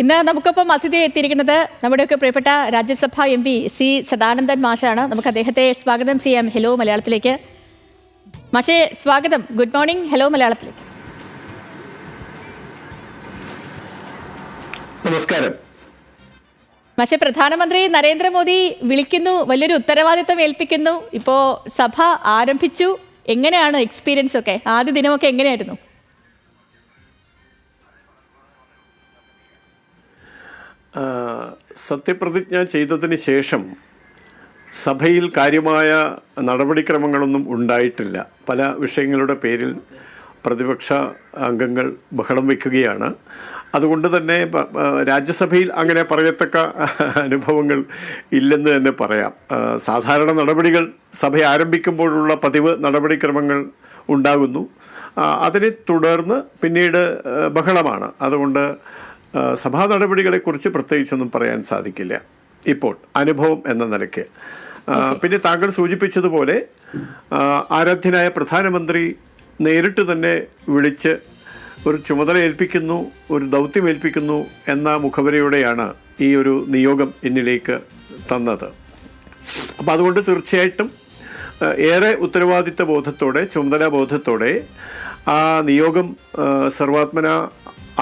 ഇന്ന് നമുക്കൊപ്പം അതിഥിയെ എത്തിയിരിക്കുന്നത് നമ്മുടെയൊക്കെ പ്രിയപ്പെട്ട രാജ്യസഭാ MP സി സദാനന്ദൻ മാഷാണ്. നമുക്ക് അദ്ദേഹത്തെ സ്വാഗതം ചെയ്യാം ഹലോ മലയാളത്തിലേക്ക്. മാഷേ സ്വാഗതം. Good morning. ഹലോ മലയാളത്തിലേക്ക്. നമസ്കാരം. മാഷേ, പ്രധാനമന്ത്രി നരേന്ദ്രമോദി വിളിക്കുന്നു, വലിയൊരു ഉത്തരവാദിത്തം ഏൽപ്പിക്കുന്നു. ഇപ്പോൾ സഭ ആരംഭിച്ചു. എങ്ങനെയാണ് എക്സ്പീരിയൻസ് ഒക്കെ? ആദ്യ ദിനമൊക്കെ എങ്ങനെയായിരുന്നു? സത്യപ്രതിജ്ഞ ചെയ്തതിന് ശേഷം സഭയിൽ കാര്യമായ നടപടിക്രമങ്ങളൊന്നും ഉണ്ടായിട്ടില്ല. പല വിഷയങ്ങളുടെ പേരിൽ പ്രതിപക്ഷ അംഗങ്ങൾ ബഹളം വയ്ക്കുകയാണ്. അതുകൊണ്ട് തന്നെ രാജ്യസഭയിൽ അങ്ങനെ പറയത്തക്ക അനുഭവങ്ങൾ ഇല്ലെന്ന് തന്നെ പറയാം. സാധാരണ നടപടികൾ സഭ ആരംഭിക്കുമ്പോഴുള്ള പതിവ് നടപടിക്രമങ്ങൾ ഉണ്ടാകുന്നു. അതിനെ തുടർന്ന് പിന്നീട് ബഹളമാണ്. അതുകൊണ്ട് സഭാ നടപടികളെക്കുറിച്ച് പ്രത്യേകിച്ചൊന്നും പറയാൻ സാധിക്കില്ല ഇപ്പോൾ അനുഭവം എന്ന നിലയ്ക്ക്. പിന്നെ താങ്കൾ സൂചിപ്പിച്ചതുപോലെ ആരാധ്യനായ പ്രധാനമന്ത്രി നേരിട്ട് തന്നെ വിളിച്ച് ഒരു ചുമതല ഏൽപ്പിക്കുന്നു, ഒരു ദൗത്യം ഏൽപ്പിക്കുന്നു എന്ന മുഖവരയോടെയാണ് ഈ ഒരു നിയോഗം എന്നിലേക്ക് തന്നത്. അപ്പം അതുകൊണ്ട് തീർച്ചയായിട്ടും ഏറെ ഉത്തരവാദിത്ത ബോധത്തോടെ, ചുമതലാ ബോധത്തോടെ ആ നിയോഗം സർവാത്മന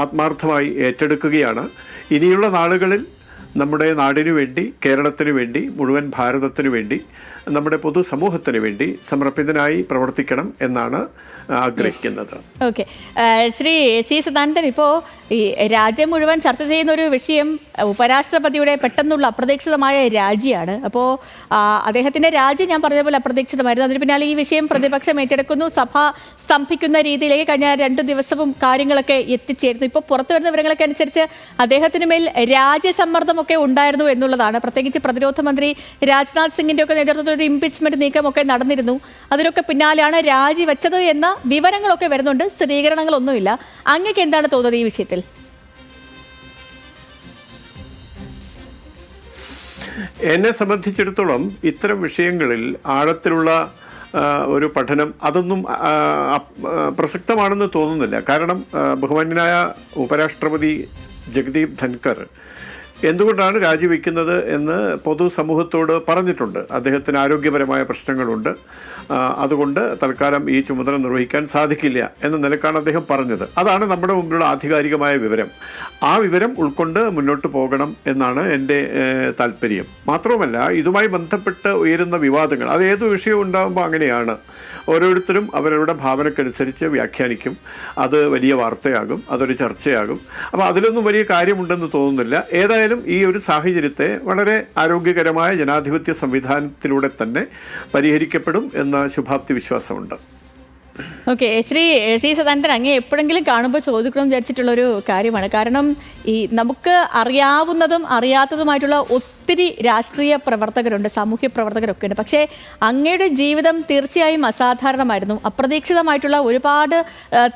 ആത്മാർത്ഥമായി ഏറ്റെടുക്കുകയാണ്. ഇനിയുള്ള നാളുകളിൽ നമ്മുടെ നാടിനു വേണ്ടി, കേരളത്തിനു വേണ്ടി, മുഴുവൻ ഭാരതത്തിനു വേണ്ടി, നമ്മുടെ പൊതുസമൂഹത്തിന് വേണ്ടി സമർപ്പിതനായി പ്രവർത്തിക്കണം എന്നാണ് ആഗ്രഹിക്കുന്നത്. ഓക്കെ, ശ്രീ സി സദാനന്ദൻ, ഇപ്പോൾ ഈ രാജ്യം മുഴുവൻ ചർച്ച ചെയ്യുന്ന ഒരു വിഷയം ഉപരാഷ്ട്രപതിയുടെ പെട്ടെന്നുള്ള അപ്രതീക്ഷിതമായ രാജിയാണ്. അപ്പോൾ അദ്ദേഹത്തിൻ്റെ രാജി ഞാൻ പറഞ്ഞ പോലെ അപ്രതീക്ഷിതമായിരുന്നു. അതിന് പിന്നാലെ ഈ വിഷയം പ്രതിപക്ഷം ഏറ്റെടുക്കുന്നു. സഭ സ്തംഭിക്കുന്ന രീതിയിലേക്ക് കഴിഞ്ഞ 2 ദിവസവും കാര്യങ്ങളൊക്കെ എത്തിച്ചേരുന്നു. ഇപ്പോൾ പുറത്തു വരുന്ന വിവരങ്ങളൊക്കെ അനുസരിച്ച് അദ്ദേഹത്തിന് മേൽ രാജ്യസമ്മർദ്ദമൊക്കെ ഉണ്ടായിരുന്നു എന്നുള്ളതാണ്. പ്രത്യേകിച്ച് പ്രതിരോധ മന്ത്രി രാജ്നാഥ് സിംഗിൻ്റെ ഒക്കെ നേതൃത്വത്തിൽ ഒരു ഇംപീച്ച്മെന്റ് നീക്കമൊക്കെ നടന്നിരുന്നു. അതിനൊക്കെ പിന്നാലെയാണ് രാജിവെച്ചത് എന്ന വിവരങ്ങളൊക്കെ വരുന്നുണ്ട്. സ്ഥിരീകരണങ്ങളൊന്നുമില്ല. അങ്ങക്ക് എന്താണ് തോന്നുന്നത് ഈ വിഷയത്തിൽ? എന്നെ സംബന്ധിച്ചിടത്തോളം ഇത്തരം വിഷയങ്ങളിൽ ആഴത്തിലുള്ള ഒരു പഠനം അതൊന്നും പ്രസക്തമാണെന്ന് തോന്നുന്നില്ല. കാരണം ബഹുമാന്യനായ ഉപരാഷ്ട്രപതി ജഗദീപ് ധൻകർ എന്തുകൊണ്ടാണ് രാജിവെക്കുന്നത് എന്ന് പൊതുസമൂഹത്തോട് പറഞ്ഞിട്ടുണ്ട്. അദ്ദേഹത്തിന് ആരോഗ്യപരമായ പ്രശ്നങ്ങളുണ്ട്, അതുകൊണ്ട് തൽക്കാലം ഈ ചുമതല നിർവഹിക്കാൻ സാധിക്കില്ല എന്ന നിലക്കാണ് അദ്ദേഹം പറഞ്ഞത്. അതാണ് നമ്മുടെ മുമ്പിലുള്ള ആധികാരികമായ വിവരം. ആ വിവരം ഉൾക്കൊണ്ട് മുന്നോട്ട് പോകണം എന്നാണ് എൻ്റെ താല്പര്യം. മാത്രവുമല്ല, ഇതുമായി ബന്ധപ്പെട്ട് ഉയരുന്ന വിവാദങ്ങൾ, അത് ഏത് വിഷയവും ഉണ്ടാകുമ്പോൾ അങ്ങനെയാണ്. ഓരോരുത്തരും അവരവരുടെ ഭാവനക്കനുസരിച്ച് വ്യാഖ്യാനിക്കും. അത് വലിയ വാർത്തയാകും, അതൊരു ചർച്ചയാകും. അപ്പോൾ അതിലൊന്നും വലിയ കാര്യമുണ്ടെന്ന് തോന്നുന്നില്ല. ഏതായാലും ഈ ഒരു സാഹചര്യത്തെ വളരെ ആരോഗ്യകരമായ ജനാധിപത്യ സംവിധാനത്തിലൂടെ തന്നെ പരിഹരിക്കപ്പെടും എന്ന ശുഭാപ്തി വിശ്വാസമുണ്ട്. ഓക്കെ, ശ്രീ സി സദാനന്ദൻ, അങ്ങ് എപ്പോഴെങ്കിലും കാണുമ്പോൾ ചോദിക്കണമെന്ന് വിചാരിച്ചിട്ടുള്ളൊരു കാര്യമാണ്. കാരണം ഈ നമുക്ക് അറിയാവുന്നതും അറിയാത്തതുമായിട്ടുള്ള ഒത്തിരി രാഷ്ട്രീയ പ്രവർത്തകരുണ്ട്, സാമൂഹ്യ പ്രവർത്തകരൊക്കെ ഉണ്ട്. പക്ഷേ അങ്ങയുടെ ജീവിതം തീർച്ചയായും അസാധാരണമായിരുന്നു. അപ്രതീക്ഷിതമായിട്ടുള്ള ഒരുപാട്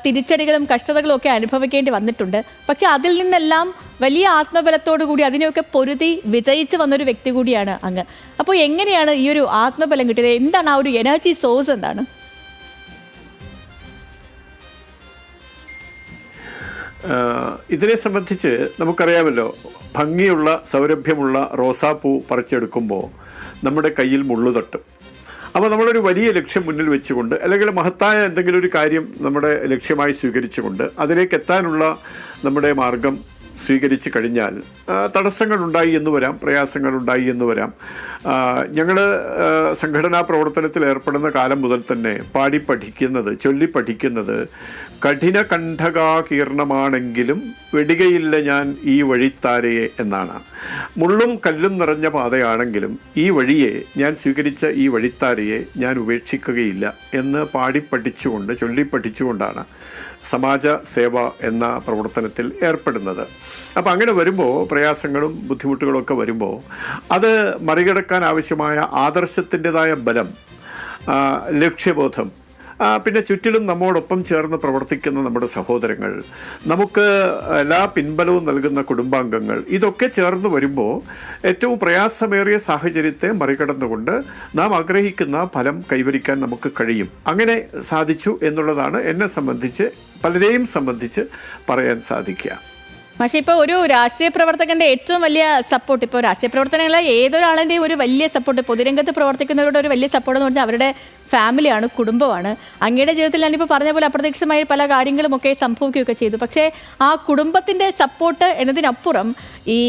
തിരിച്ചടികളും കഷ്ടതകളും ഒക്കെ അനുഭവിക്കേണ്ടി വന്നിട്ടുണ്ട്. പക്ഷെ അതിൽ നിന്നെല്ലാം വലിയ ആത്മബലത്തോടു കൂടി അതിനെയൊക്കെ പൊരുതി വിജയിച്ച് വന്നൊരു വ്യക്തി കൂടിയാണ് അങ്ങ്. അപ്പോൾ എങ്ങനെയാണ് ഈ ഒരു ആത്മബലം കിട്ടിയത്? എന്താണ് ആ ഒരു എനർജി സോഴ്സ്? എന്താണ്? ഇതിനെ സംബന്ധിച്ച് നമുക്കറിയാമല്ലോ, ഭംഗിയുള്ള സൗരഭ്യമുള്ള റോസാപ്പൂ പറിച്ചെടുക്കുമ്പോൾ നമ്മുടെ കയ്യിൽ മുള്ളു തട്ടും. അപ്പോൾ നമ്മളൊരു വലിയ ലക്ഷ്യം മുന്നിൽ വെച്ചുകൊണ്ട്, അല്ലെങ്കിൽ മഹത്തായ എന്തെങ്കിലും ഒരു കാര്യം നമ്മുടെ ലക്ഷ്യമായി സ്വീകരിച്ചുകൊണ്ട് അതിലേക്ക് എത്താനുള്ള നമ്മുടെ മാർഗം സ്വീകരിച്ചു കഴിഞ്ഞാൽ തടസ്സങ്ങളുണ്ടായി എന്ന് വരാം, പ്രയാസങ്ങളുണ്ടായി എന്ന് വരാം. ഞങ്ങൾ സംഘടനാ പ്രവർത്തനത്തിൽ ഏർപ്പെടുന്ന കാലം മുതൽ തന്നെ പാടി പഠിക്കുന്നത്, ചൊല്ലി പഠിക്കുന്നത് കഠിന കണ്ഠകാകീർണമാണെങ്കിലും വെടികയില്ല ഞാൻ ഈ വഴിത്താരയെ എന്നാണ്. മുള്ളും കല്ലും നിറഞ്ഞ പാതയാണെങ്കിലും ഈ വഴിയെ, ഞാൻ സ്വീകരിച്ച ഈ വഴിത്താരയെ ഞാൻ ഉപേക്ഷിക്കുകയില്ല എന്ന് പാടി പഠിച്ചുകൊണ്ട്, ചൊല്ലി പഠിച്ചുകൊണ്ടാണ് സമാജ സേവ എന്ന പ്രവർത്തനത്തിൽ ഏർപ്പെടുന്നത്. അപ്പോൾ അങ്ങനെ വരുമ്പോൾ, പ്രയാസങ്ങളും ബുദ്ധിമുട്ടുകളൊക്കെ വരുമ്പോൾ അത് മറികടക്കാൻ ആവശ്യമായ ആദർശത്തിൻ്റെതായ ബലം, ലക്ഷ്യബോധം, പിന്നെ ചുറ്റിലും നമ്മോടൊപ്പം ചേർന്ന് പ്രവർത്തിക്കുന്ന നമ്മുടെ സഹോദരങ്ങൾ, നമുക്ക് എല്ലാ പിൻബലവും നൽകുന്ന കുടുംബാംഗങ്ങൾ, ഇതൊക്കെ ചേർന്ന് വരുമ്പോൾ ഏറ്റവും പ്രയാസമേറിയ സാഹചര്യത്തെ മറികടന്നുകൊണ്ട് നാം ആഗ്രഹിക്കുന്ന ഫലം കൈവരിക്കാൻ നമുക്ക് കഴിയും. അങ്ങനെ സാധിച്ചു എന്നുള്ളതാണ് എന്നെ സംബന്ധിച്ച്, പലരെയും സംബന്ധിച്ച് പറയാൻ സാധിക്കുക. പക്ഷേ ഇപ്പോൾ ഒരു രാഷ്ട്രീയ പ്രവർത്തകന്റെ ഏറ്റവും വലിയ സപ്പോർട്ട്, ഇപ്പോൾ രാഷ്ട്രീയ പ്രവർത്തനങ്ങളെ ഏതൊരാളിൻ്റെയും ഒരു വലിയ സപ്പോർട്ട്, പൊതുരംഗത്ത് പ്രവർത്തിക്കുന്നവരുടെ ഒരു വലിയ സപ്പോർട്ട് എന്ന് പറഞ്ഞാൽ അവരുടെ ഫാമിലിയാണ്, കുടുംബമാണ്. അങ്ങയുടെ ജീവിതത്തിൽ ഞാനിപ്പോൾ പറഞ്ഞ പോലെ അപ്രതീക്ഷിതമായ പല കാര്യങ്ങളുമൊക്കെ സംഭവിക്കുകയൊക്കെ ചെയ്തു. പക്ഷേ ആ കുടുംബത്തിൻ്റെ സപ്പോർട്ട് എന്നതിനപ്പുറം ഈ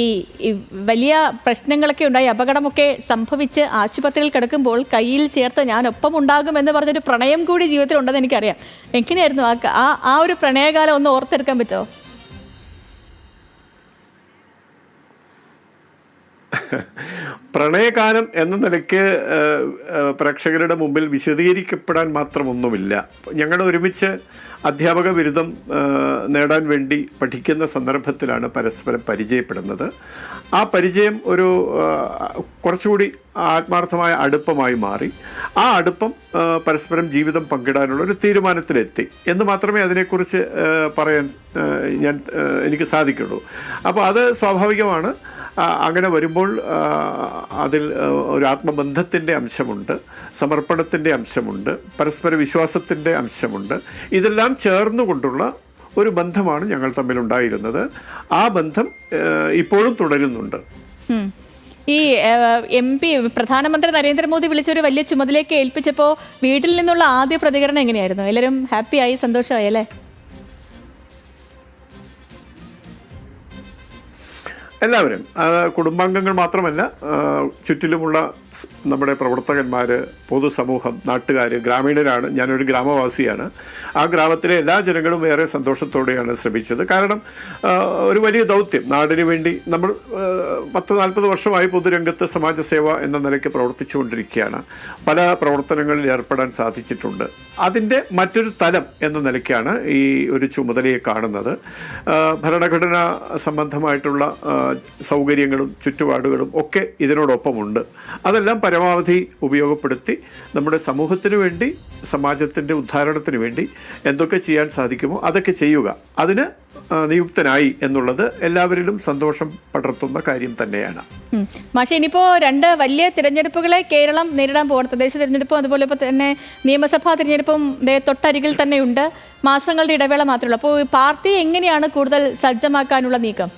വലിയ പ്രശ്നങ്ങളൊക്കെ ഉണ്ടായി, അപകടമൊക്കെ സംഭവിച്ച് ആശുപത്രിയിൽ കിടക്കുമ്പോൾ കയ്യിൽ ചേർത്ത് ഞാൻ ഒപ്പം ഉണ്ടാകും എന്ന് പറഞ്ഞൊരു പ്രണയം കൂടി ജീവിതത്തിലുണ്ടെന്ന് എനിക്കറിയാം. എങ്ങനെയായിരുന്നു ആ ഒരു പ്രണയകാലം ഒന്ന് ഓർത്തെടുക്കാൻ പറ്റുമോ? പ്രണയകാലം എന്ന നിലയ്ക്ക് പ്രേക്ഷകരുടെ മുമ്പിൽ വിശദീകരിക്കപ്പെടാൻ മാത്രമൊന്നുമില്ല. ഞങ്ങൾ ഒരുമിച്ച് അധ്യാപക ബിരുദം നേടാൻ വേണ്ടി പഠിക്കുന്ന സന്ദർഭത്തിലാണ് പരസ്പരം പരിചയപ്പെടുന്നത്. ആ പരിചയം ഒരു കുറച്ചുകൂടി ആത്മാർത്ഥമായ അടുപ്പമായി മാറി. ആ അടുപ്പം പരസ്പരം ജീവിതം പങ്കിടാനുള്ള ഒരു തീരുമാനത്തിലെത്തി എന്ന് മാത്രമേ അതിനെക്കുറിച്ച് പറയാൻ എനിക്ക് സാധിക്കുള്ളൂ. അപ്പോൾ അത് സ്വാഭാവികമാണ്. അങ്ങനെ വരുമ്പോൾ അതിൽ ഒരു ആത്മബന്ധത്തിൻ്റെ അംശമുണ്ട്, സമർപ്പണത്തിൻ്റെ അംശമുണ്ട്, പരസ്പര വിശ്വാസത്തിൻ്റെ അംശമുണ്ട്. ഇതെല്ലാം ചേർന്നുകൊണ്ടുള്ള ഒരു ബന്ധമാണ് ഞങ്ങൾ തമ്മിലുണ്ടായിരുന്നത്. ആ ബന്ധം ഇപ്പോഴും തുടരുന്നുണ്ട്. ഈ MP പ്രധാനമന്ത്രി നരേന്ദ്രമോദി വിളിച്ചൊരു വലിയ ചുമതലയൊക്കെ ഏൽപ്പിച്ചപ്പോൾ വീട്ടിൽ നിന്നുള്ള ആദ്യ പ്രതികരണം എങ്ങനെയായിരുന്നു? എല്ലാവരും ഹാപ്പിയായി, സന്തോഷമായി അല്ലേ? എല്ലാവരും, കുടുംബാംഗങ്ങൾ മാത്രമല്ല, ചുറ്റിലുമുള്ള നമ്മുടെ പ്രവർത്തകന്മാർ, പൊതുസമൂഹം, നാട്ടുകാർ, ഗ്രാമീണരാണ്. ഞാനൊരു ഗ്രാമവാസിയാണ്. ആ ഗ്രാമത്തിലെ എല്ലാ ജനങ്ങളും ഏറെ സന്തോഷത്തോടെയാണ് ശ്രമിച്ചത്. കാരണം ഒരു വലിയ ദൗത്യം നാടിന് വേണ്ടി നമ്മൾ 10-40 വർഷമായി പൊതുരംഗത്ത് സമാജസേവ എന്ന നിലയ്ക്ക് പ്രവർത്തിച്ചുകൊണ്ടിരിക്കുകയാണ്. പല പ്രവർത്തനങ്ങളിൽ ഏർപ്പെടാൻ സാധിച്ചിട്ടുണ്ട്. അതിൻ്റെ മറ്റൊരു തലം എന്ന നിലയ്ക്കാണ് ഈ ഒരു ചുമതലയെ കാണുന്നത്. ഭരണഘടനാ സംബന്ധമായിട്ടുള്ള സൗകര്യങ്ങളും ചുറ്റുപാടുകളും ഒക്കെ ഇതിനോടൊപ്പമുണ്ട്. അതെല്ലാം പരമാവധി ഉപയോഗപ്പെടുത്തി നമ്മുടെ സമൂഹത്തിന് വേണ്ടി, സമാജത്തിൻ്റെ ഉദ്ധാരണത്തിന് വേണ്ടി എന്തൊക്കെ ചെയ്യാൻ സാധിക്കുമോ അതൊക്കെ ചെയ്യുക, അതിന് നിയുക്തനായി എന്നുള്ളത് എല്ലാവരിലും സന്തോഷം പടർത്തുന്ന കാര്യം തന്നെയാണ്. പക്ഷേ ഇനിയിപ്പോൾ 2 വലിയ തിരഞ്ഞെടുപ്പുകളെ കേരളം നേരിടാൻ പോകുന്നത്. തദ്ദേശ തിരഞ്ഞെടുപ്പും അതുപോലെ തന്നെ നിയമസഭാ തിരഞ്ഞെടുപ്പും തൊട്ടരികിൽ തന്നെയുണ്ട്. മാസങ്ങളുടെ ഇടവേള മാത്രമേ ഉള്ളൂ. അപ്പോൾ പാർട്ടി എങ്ങനെയാണ് കൂടുതൽ സജ്ജമാക്കാനുള്ള നീക്കം?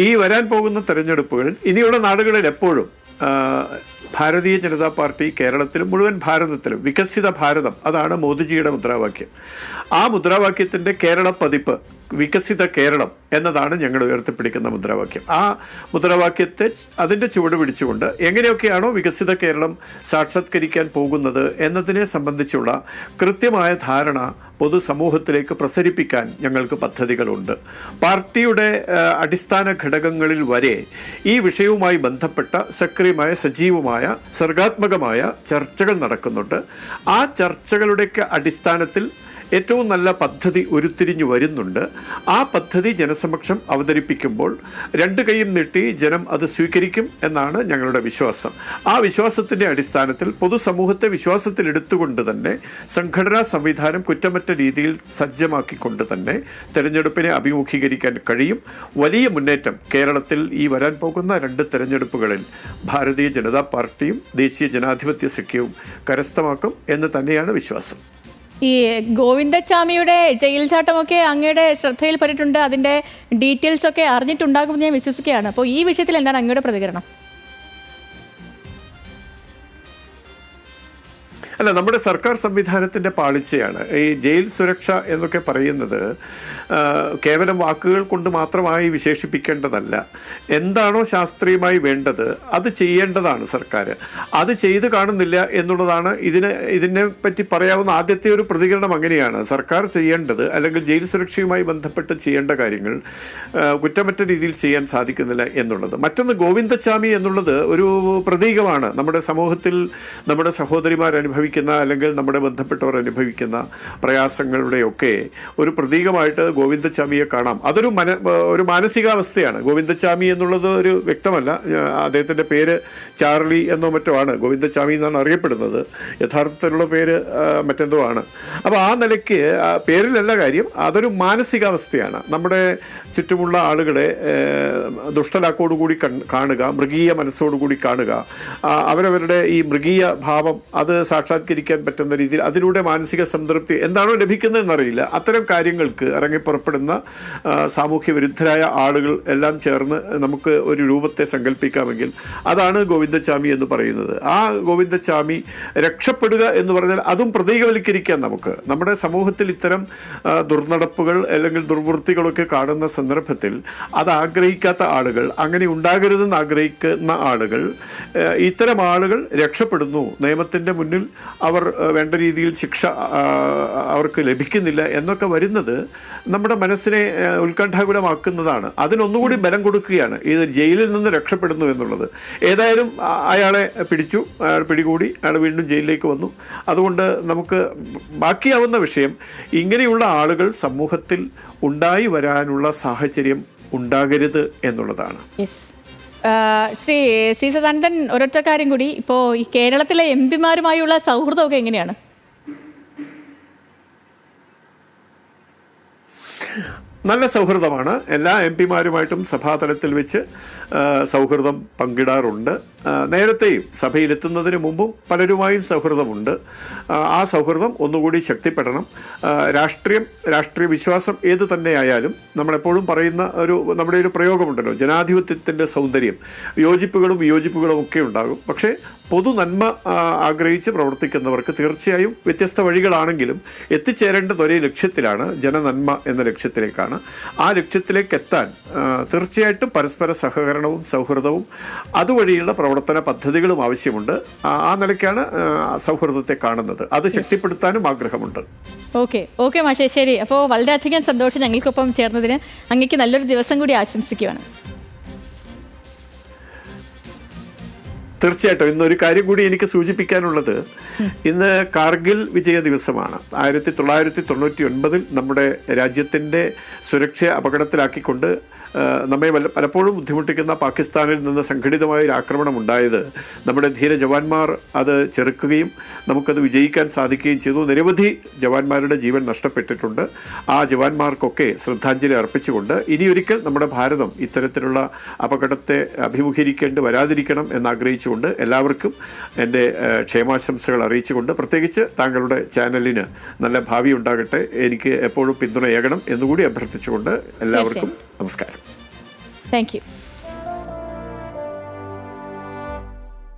ഈ വരാൻ പോകുന്ന തെരഞ്ഞെടുപ്പുകളിൽ ഇനിയുള്ള നാടുകളിൽ എപ്പോഴും ഭാരതീയ ജനതാ പാർട്ടി കേരളത്തിലും മുഴുവൻ ഭാരതത്തിലും വികസിത ഭാരതം, അതാണ് മോദിജിയുടെ മുദ്രാവാക്യം. ആ മുദ്രാവാക്യത്തിൻ്റെ കേരള പതിപ്പ് വികസിത കേരളം എന്നതാണ് ഞങ്ങൾ ഉയർത്തിപ്പിടിക്കുന്ന മുദ്രാവാക്യം. ആ മുദ്രാവാക്യത്തെ അതിൻ്റെ ചുവട് പിടിച്ചുകൊണ്ട് എങ്ങനെയൊക്കെയാണോ വികസിത കേരളം സാക്ഷാത്കരിക്കാൻ പോകുന്നത് എന്നതിനെ സംബന്ധിച്ചുള്ള കൃത്യമായ ധാരണ പൊതുസമൂഹത്തിലേക്ക് പ്രസരിപ്പിക്കാൻ ഞങ്ങൾക്ക് പദ്ധതികളുണ്ട്. പാർട്ടിയുടെ അടിസ്ഥാന ഘടകങ്ങളിൽ വരെ ഈ വിഷയവുമായി ബന്ധപ്പെട്ട സക്രിയമായ, സജീവമായ, സർഗാത്മകമായ ചർച്ചകൾ നടക്കുന്നുണ്ട്. ആ ചർച്ചകളുടെയൊക്കെ അടിസ്ഥാനത്തിൽ ഏറ്റവും നല്ല പദ്ധതി ഉരുത്തിരിഞ്ഞു വരുന്നുണ്ട്. ആ പദ്ധതി ജനസമക്ഷം അവതരിപ്പിക്കുമ്പോൾ 2 കൈയും നീട്ടി ജനം അത് സ്വീകരിക്കും എന്നാണ് ഞങ്ങളുടെ വിശ്വാസം. ആ വിശ്വാസത്തിൻ്റെ അടിസ്ഥാനത്തിൽ പൊതുസമൂഹത്തെ വിശ്വാസത്തിലെടുത്തുകൊണ്ട് തന്നെ സംഘടനാ സംവിധാനം കുറ്റമറ്റ രീതിയിൽ സജ്ജമാക്കിക്കൊണ്ട് തന്നെ തെരഞ്ഞെടുപ്പിനെ അഭിമുഖീകരിക്കാൻ കഴിയും. വലിയ മുന്നേറ്റം കേരളത്തിൽ ഈ വരാൻ പോകുന്ന 2 തെരഞ്ഞെടുപ്പുകളിൽ ഭാരതീയ ജനതാ പാർട്ടിയും ദേശീയ ജനാധിപത്യ സഖ്യവും കരസ്ഥമാക്കും എന്ന് തന്നെയാണ് വിശ്വാസം. ഈ ഗോവിന്ദച്ചാമിയുടെ ജയിൽ ചാട്ടമൊക്കെ അങ്ങയുടെ ശ്രദ്ധയിൽപ്പെട്ടിട്ടുണ്ട്. അതിൻ്റെ ഡീറ്റെയിൽസ് ഒക്കെ അറിഞ്ഞിട്ടുണ്ടാകുമെന്ന് ഞാൻ വിശ്വസിക്കുകയാണ്. അപ്പോൾ ഈ വിഷയത്തിൽ എന്താണ് അങ്ങയുടെ പ്രതികരണം? അല്ല, നമ്മുടെ സർക്കാർ സംവിധാനത്തിൻ്റെ പാളിച്ചയാണ് ഈ ജയിൽ സുരക്ഷ എന്നൊക്കെ പറയുന്നത്. കേവലം വാക്കുകൾ കൊണ്ട് മാത്രമായി വിശേഷിപ്പിക്കേണ്ടതല്ല. എന്താണോ ശാസ്ത്രീയമായി വേണ്ടത് അത് ചെയ്യേണ്ടതാണ് സർക്കാർ. അത് ചെയ്ത് കാണുന്നില്ല എന്നുള്ളതാണ് ഇതിനെ പറ്റി പറയാവുന്ന ആദ്യത്തെ ഒരു പ്രതികരണം. അങ്ങനെയാണ് സർക്കാർ ചെയ്യേണ്ടത്, അല്ലെങ്കിൽ ജയിൽ സുരക്ഷയുമായി ബന്ധപ്പെട്ട് ചെയ്യേണ്ട കാര്യങ്ങൾ കുറ്റമറ്റ രീതിയിൽ ചെയ്യാൻ സാധിക്കുന്നില്ല എന്നുള്ളത്. മറ്റൊന്ന്, ഗോവിന്ദച്ചാമി എന്നുള്ളത് ഒരു പ്രതീകമാണ്. നമ്മുടെ സമൂഹത്തിൽ നമ്മുടെ സഹോദരിമാർ അനുഭവിക്കുന്ന, അല്ലെങ്കിൽ നമ്മുടെ ബന്ധപ്പെട്ടവർ അനുഭവിക്കുന്ന പ്രയാസങ്ങളുടെയൊക്കെ ഒരു പ്രതീകമായിട്ട് ഗോവിന്ദച്ചാമിയെ കാണാം. അതൊരു ഒരു മാനസികാവസ്ഥയാണ്. ഗോവിന്ദച്ചാമി എന്നുള്ളത് ഒരു വ്യക്തമല്ല. അദ്ദേഹത്തിൻ്റെ പേര് ചാർലി എന്നോ മറ്റോ ആണ്. ഗോവിന്ദച്ചാമി എന്നാണ് അറിയപ്പെടുന്നത്. യഥാർത്ഥത്തിലുള്ള പേര് മറ്റെന്തോ ആണ്. അപ്പോൾ ആ നിലയ്ക്ക് പേരിലല്ല കാര്യം, അതൊരു മാനസികാവസ്ഥയാണ്. നമ്മുടെ ചുറ്റുമുള്ള ആളുകളെ ദുഷ്ടലാക്കോടുകൂടി കാണുക, മൃഗീയ മനസ്സോടുകൂടി കാണുക, അവരവരുടെ ഈ മൃഗീയ ഭാവം അത് സാക്ഷാത്കരിക്കാൻ പറ്റുന്ന രീതിയിൽ അതിലൂടെ മാനസിക സംതൃപ്തി എന്താണോ ലഭിക്കുന്നതെന്നറിയില്ല, അത്തരം കാര്യങ്ങൾക്ക് ഇറങ്ങിപ്പുറപ്പെടുന്ന സാമൂഹ്യ വിരുദ്ധരായ ആളുകൾ എല്ലാം ചേർന്ന് നമുക്ക് ഒരു രൂപത്തെ സങ്കല്പിക്കാമെങ്കിൽ അതാണ് ഗോവിന്ദച്ചാമി എന്ന് പറയുന്നത്. ആ ഗോവിന്ദച്ചാമി രക്ഷപ്പെടുക എന്ന് പറഞ്ഞാൽ അതും പ്രതീകവൽക്കരിക്കാൻ നമുക്ക്. നമ്മുടെ സമൂഹത്തിൽ ഇത്തരം ദുർനടപ്പുകൾ അല്ലെങ്കിൽ ദുർവൃത്തികളൊക്കെ കാണുന്ന സന്ദർഭത്തിൽ അത് ആഗ്രഹിക്കാത്ത ആളുകൾ, അങ്ങനെ ഉണ്ടാകരുതെന്ന് ആഗ്രഹിക്കുന്ന ആളുകൾ, ഇത്തരം ആളുകൾ രക്ഷപ്പെടുന്നു, നിയമത്തിൻ്റെ മുന്നിൽ അവർ വേണ്ട രീതിയിൽ ശിക്ഷ അവർക്ക് ലഭിക്കുന്നില്ല എന്നൊക്കെ വരുന്നത് നമ്മുടെ മനസ്സിനെ ഉത്കണ്ഠാകുലമാക്കുന്നതാണ്. അതിനൊന്നുകൂടി ബലം കൊടുക്കുകയാണ് ഇത് ജയിലിൽ നിന്ന് രക്ഷപ്പെടുന്നു എന്നുള്ളത്. ഏതായാലും അയാളെ പിടിച്ചു, അയാൾ പിടികൂടി, അയാൾ വീണ്ടും ജയിലിലേക്ക് വന്നു. അതുകൊണ്ട് നമുക്ക് ബാക്കിയാവുന്ന വിഷയം ഇങ്ങനെയുള്ള ആളുകൾ സമൂഹത്തിൽ ഉണ്ടായി വരാനുള്ള സാഹചര്യം ഉണ്ടാകരുത് എന്നുള്ളതാണ്. ശ്രീ സി സദാനന്ദൻ, ഒരൊറ്റ കാര്യം കൂടി, ഇപ്പോൾ ഈ കേരളത്തിലെ എം പിമാരുമായുള്ള സൗഹൃദമൊക്കെ എങ്ങനെയാണ്? നല്ല സൗഹൃദമാണ്. എല്ലാ എം പിമാരുമായിട്ടും സഭാതലത്തിൽ വെച്ച് സൗഹൃദം പങ്കിടാറുണ്ട്. നേരത്തെയും സഭയിലെത്തുന്നതിന് മുമ്പും പലരുമായും സൗഹൃദമുണ്ട്. ആ സൗഹൃദം ഒന്നുകൂടി ശക്തിപ്പെടണം. രാഷ്ട്രീയ വിശ്വാസം ഏത് തന്നെയായാലും നമ്മളെപ്പോഴും പറയുന്ന നമ്മുടെ ഒരു പ്രയോഗമുണ്ടല്ലോ, ജനാധിപത്യത്തിൻ്റെ സൗന്ദര്യം, യോജിപ്പുകളും വിയോജിപ്പുകളും ഒക്കെ ഉണ്ടാകും. പക്ഷേ പൊതു നന്മ ആഗ്രഹിച്ച് പ്രവർത്തിക്കുന്നവർക്ക് തീർച്ചയായും വ്യത്യസ്ത വഴികളാണെങ്കിലും എത്തിച്ചേരേണ്ടത് ഒരേ ലക്ഷ്യത്തിലാണ്, ജനനന്മ എന്ന ലക്ഷ്യത്തിലേക്കാണ്. ആ ലക്ഷ്യത്തിലേക്ക് എത്താൻ തീർച്ചയായിട്ടും പരസ്പര സഹകരണവും സൗഹൃദവും അതുവഴിയുള്ള പ്രവർത്തന പദ്ധതികളും ആവശ്യമുണ്ട്. ആ നിലയ്ക്കാണ് സൗഹൃദത്തെ കാണുന്നത്. അത് ശക്തിപ്പെടുത്താനും ആഗ്രഹമുണ്ട്. ഓക്കെ മാഷേ, ശരി. അപ്പോൾ വളരെയധികം സന്തോഷം ഞങ്ങൾക്കൊപ്പം ചേർന്നതിന്. അങ്ങേക്ക് നല്ലൊരു ദിവസം കൂടി ആശംസിക്കുകയാണ്. തീർച്ചയായിട്ടും. ഇന്നൊരു കാര്യം കൂടി എനിക്ക് സൂചിപ്പിക്കാനുള്ളത്, ഇന്ന് കാർഗിൽ വിജയ ദിവസമാണ്. 1999 നമ്മുടെ രാജ്യത്തിൻ്റെ സുരക്ഷ അപകടത്തിലാക്കിക്കൊണ്ട് നമ്മെ പലപ്പോഴും ബുദ്ധിമുട്ടിക്കുന്ന പാകിസ്ഥാനിൽ നിന്ന് സംഘടിതമായ ഒരു ആക്രമണം ഉണ്ടായത് നമ്മുടെ ധീര ജവാന്മാർ അത് ചെറുക്കുകയും നമുക്കത് വിജയിക്കാൻ സാധിക്കുകയും ചെയ്തു. നിരവധി ജവാന്മാരുടെ ജീവൻ നഷ്ടപ്പെട്ടിട്ടുണ്ട്. ആ ജവാന്മാർക്കൊക്കെ ശ്രദ്ധാഞ്ജലി അർപ്പിച്ചുകൊണ്ട് ഇനിയൊരിക്കൽ നമ്മുടെ ഭാരതം ഇത്തരത്തിലുള്ള അപകടത്തെ അഭിമുഖീകരിക്കേണ്ടി വരാതിരിക്കണം എന്നാഗ്രഹിച്ചുകൊണ്ട് എല്ലാവർക്കും എൻ്റെ ക്ഷേമാശംസകൾ അറിയിച്ചുകൊണ്ട്, പ്രത്യേകിച്ച് താങ്കളുടെ ചാനലിന് നല്ല ഭാവി ഉണ്ടാകട്ടെ, എനിക്ക് എപ്പോഴും പിന്തുണയേകണം എന്നുകൂടി അഭ്യർത്ഥിച്ചുകൊണ്ട് എല്ലാവർക്കും നമസ്കാരം. Thank you.